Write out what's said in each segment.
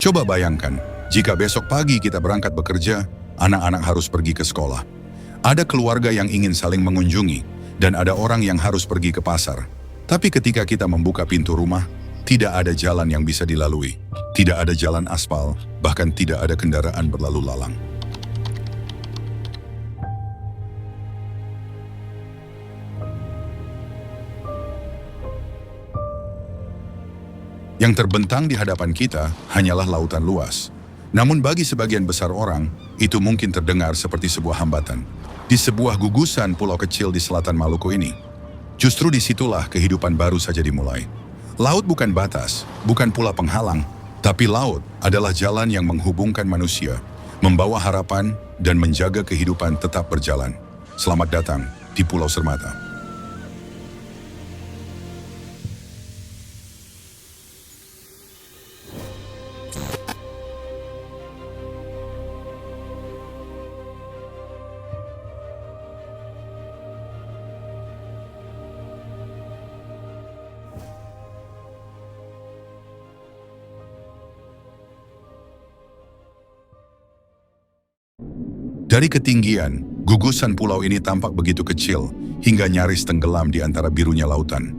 Coba bayangkan, jika besok pagi kita berangkat bekerja, anak-anak harus pergi ke sekolah. Ada keluarga yang ingin saling mengunjungi, dan ada orang yang harus pergi ke pasar. Tapi ketika kita membuka pintu rumah, tidak ada jalan yang bisa dilalui. Tidak ada jalan aspal, bahkan tidak ada kendaraan berlalu lalang. Yang terbentang di hadapan kita hanyalah lautan luas. Namun bagi sebagian besar orang, itu mungkin terdengar seperti sebuah hambatan. Di sebuah gugusan pulau kecil di selatan Maluku ini, justru disitulah kehidupan baru saja dimulai. Laut bukan batas, bukan pula penghalang, tapi laut adalah jalan yang menghubungkan manusia, membawa harapan dan menjaga kehidupan tetap berjalan. Selamat datang di Pulau Sermata. Dari ketinggian, gugusan pulau ini tampak begitu kecil hingga nyaris tenggelam di antara birunya lautan.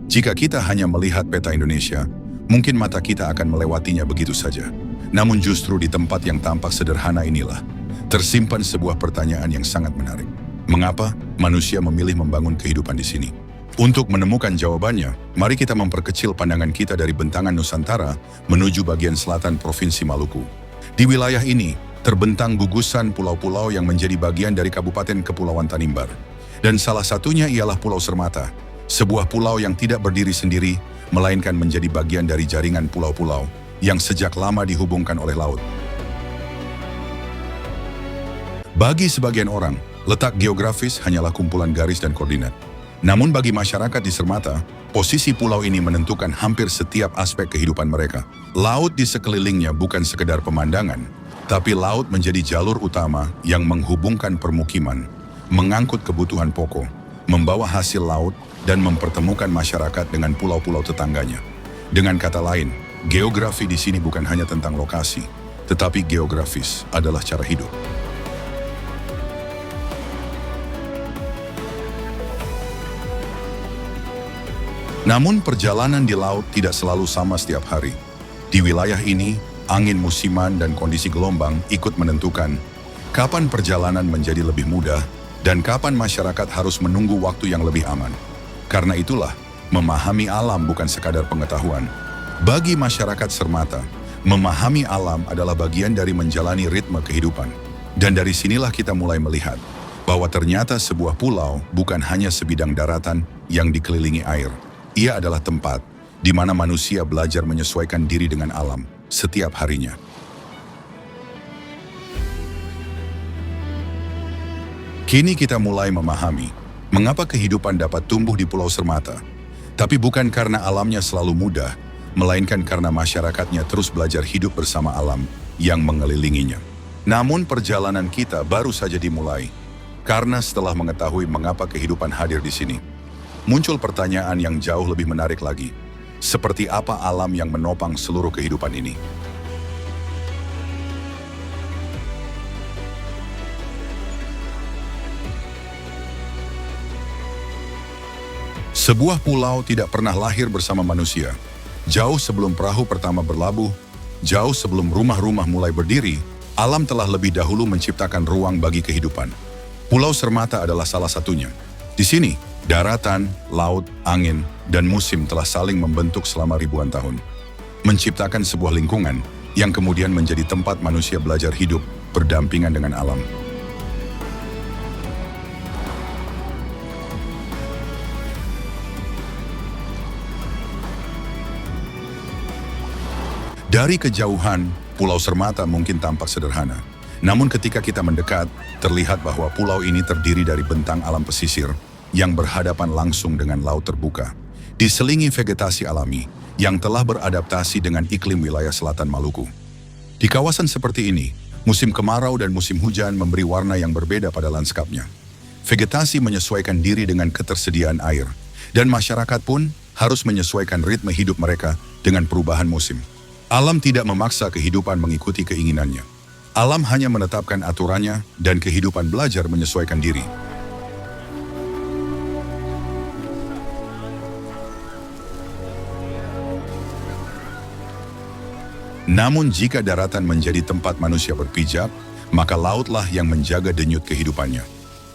Jika kita hanya melihat peta Indonesia, mungkin mata kita akan melewatinya begitu saja. Namun justru di tempat yang tampak sederhana inilah, tersimpan sebuah pertanyaan yang sangat menarik. Mengapa manusia memilih membangun kehidupan di sini? Untuk menemukan jawabannya, mari kita memperkecil pandangan kita dari bentangan Nusantara menuju bagian selatan Provinsi Maluku. Di wilayah ini, terbentang gugusan pulau-pulau yang menjadi bagian dari Kabupaten Kepulauan Tanimbar. Dan salah satunya ialah Pulau Sermata, sebuah pulau yang tidak berdiri sendiri, melainkan menjadi bagian dari jaringan pulau-pulau yang sejak lama dihubungkan oleh laut. Bagi sebagian orang, letak geografis hanyalah kumpulan garis dan koordinat. Namun bagi masyarakat di Sermata, posisi pulau ini menentukan hampir setiap aspek kehidupan mereka. Laut di sekelilingnya bukan sekedar pemandangan, tapi laut menjadi jalur utama yang menghubungkan permukiman, mengangkut kebutuhan pokok, membawa hasil laut, dan mempertemukan masyarakat dengan pulau-pulau tetangganya. Dengan kata lain, geografi di sini bukan hanya tentang lokasi, tetapi geografis adalah cara hidup. Namun perjalanan di laut tidak selalu sama setiap hari. Di wilayah ini, angin musiman dan kondisi gelombang ikut menentukan kapan perjalanan menjadi lebih mudah dan kapan masyarakat harus menunggu waktu yang lebih aman. Karena itulah, memahami alam bukan sekadar pengetahuan. Bagi masyarakat Sermata, memahami alam adalah bagian dari menjalani ritme kehidupan. Dan dari sinilah kita mulai melihat bahwa ternyata sebuah pulau bukan hanya sebidang daratan yang dikelilingi air. Ia adalah tempat di mana manusia belajar menyesuaikan diri dengan alam setiap harinya. Kini kita mulai memahami mengapa kehidupan dapat tumbuh di Pulau Sermata, tapi bukan karena alamnya selalu mudah, melainkan karena masyarakatnya terus belajar hidup bersama alam yang mengelilinginya. Namun perjalanan kita baru saja dimulai, karena setelah mengetahui mengapa kehidupan hadir di sini, muncul pertanyaan yang jauh lebih menarik lagi. Seperti apa alam yang menopang seluruh kehidupan ini? Sebuah pulau tidak pernah lahir bersama manusia. Jauh sebelum perahu pertama berlabuh, jauh sebelum rumah-rumah mulai berdiri, alam telah lebih dahulu menciptakan ruang bagi kehidupan. Pulau Sermata adalah salah satunya. Di sini, daratan, laut, angin, dan musim telah saling membentuk selama ribuan tahun, menciptakan sebuah lingkungan yang kemudian menjadi tempat manusia belajar hidup berdampingan dengan alam. Dari kejauhan, Pulau Sermata mungkin tampak sederhana. Namun ketika kita mendekat, terlihat bahwa pulau ini terdiri dari bentang alam pesisir yang berhadapan langsung dengan laut terbuka, diselingi vegetasi alami yang telah beradaptasi dengan iklim wilayah selatan Maluku. Di kawasan seperti ini, musim kemarau dan musim hujan memberi warna yang berbeda pada landskapnya. Vegetasi menyesuaikan diri dengan ketersediaan air, dan masyarakat pun harus menyesuaikan ritme hidup mereka dengan perubahan musim. Alam tidak memaksa kehidupan mengikuti keinginannya. Alam hanya menetapkan aturannya dan kehidupan belajar menyesuaikan diri. Namun jika daratan menjadi tempat manusia berpijak, maka lautlah yang menjaga denyut kehidupannya.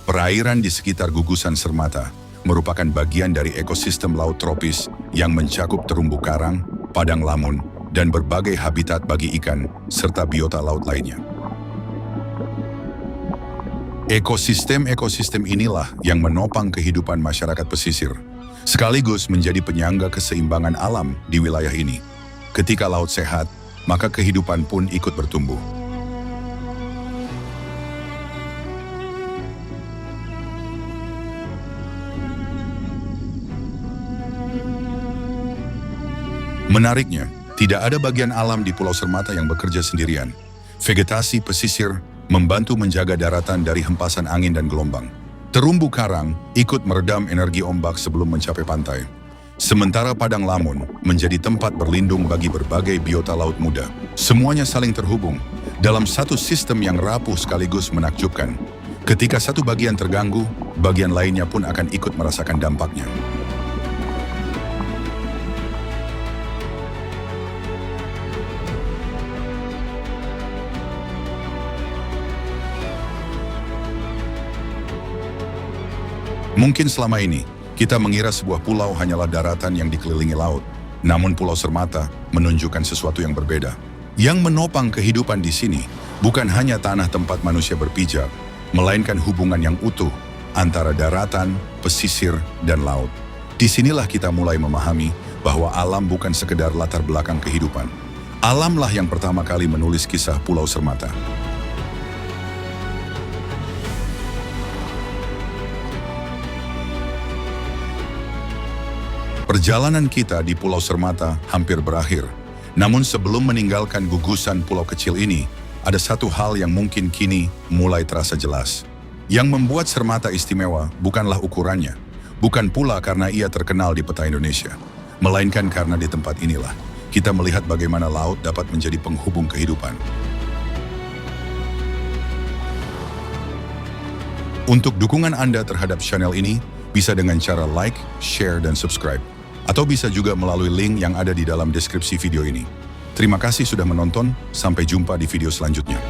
Perairan di sekitar gugusan Sermata merupakan bagian dari ekosistem laut tropis yang mencakup terumbu karang, padang lamun, dan berbagai habitat bagi ikan, serta biota laut lainnya. Ekosistem-ekosistem inilah yang menopang kehidupan masyarakat pesisir, sekaligus menjadi penyangga keseimbangan alam di wilayah ini. Ketika laut sehat, maka kehidupan pun ikut bertumbuh. Menariknya, tidak ada bagian alam di Pulau Sermata yang bekerja sendirian. Vegetasi pesisir membantu menjaga daratan dari hempasan angin dan gelombang. Terumbu karang ikut meredam energi ombak sebelum mencapai pantai. Sementara padang lamun menjadi tempat berlindung bagi berbagai biota laut muda. Semuanya saling terhubung dalam satu sistem yang rapuh sekaligus menakjubkan. Ketika satu bagian terganggu, bagian lainnya pun akan ikut merasakan dampaknya. Mungkin selama ini, kita mengira sebuah pulau hanyalah daratan yang dikelilingi laut. Namun Pulau Sermata menunjukkan sesuatu yang berbeda. Yang menopang kehidupan di sini bukan hanya tanah tempat manusia berpijak, melainkan hubungan yang utuh antara daratan, pesisir, dan laut. Disinilah kita mulai memahami bahwa alam bukan sekedar latar belakang kehidupan. Alamlah yang pertama kali menulis kisah Pulau Sermata. Perjalanan kita di Pulau Sermata hampir berakhir. Namun sebelum meninggalkan gugusan pulau kecil ini, ada satu hal yang mungkin kini mulai terasa jelas. Yang membuat Sermata istimewa bukanlah ukurannya, bukan pula karena ia terkenal di peta Indonesia, melainkan karena di tempat inilah kita melihat bagaimana laut dapat menjadi penghubung kehidupan. Untuk dukungan Anda terhadap channel ini, bisa dengan cara like, share, dan subscribe. Atau bisa juga melalui link yang ada di dalam deskripsi video ini. Terima kasih sudah menonton, sampai jumpa di video selanjutnya.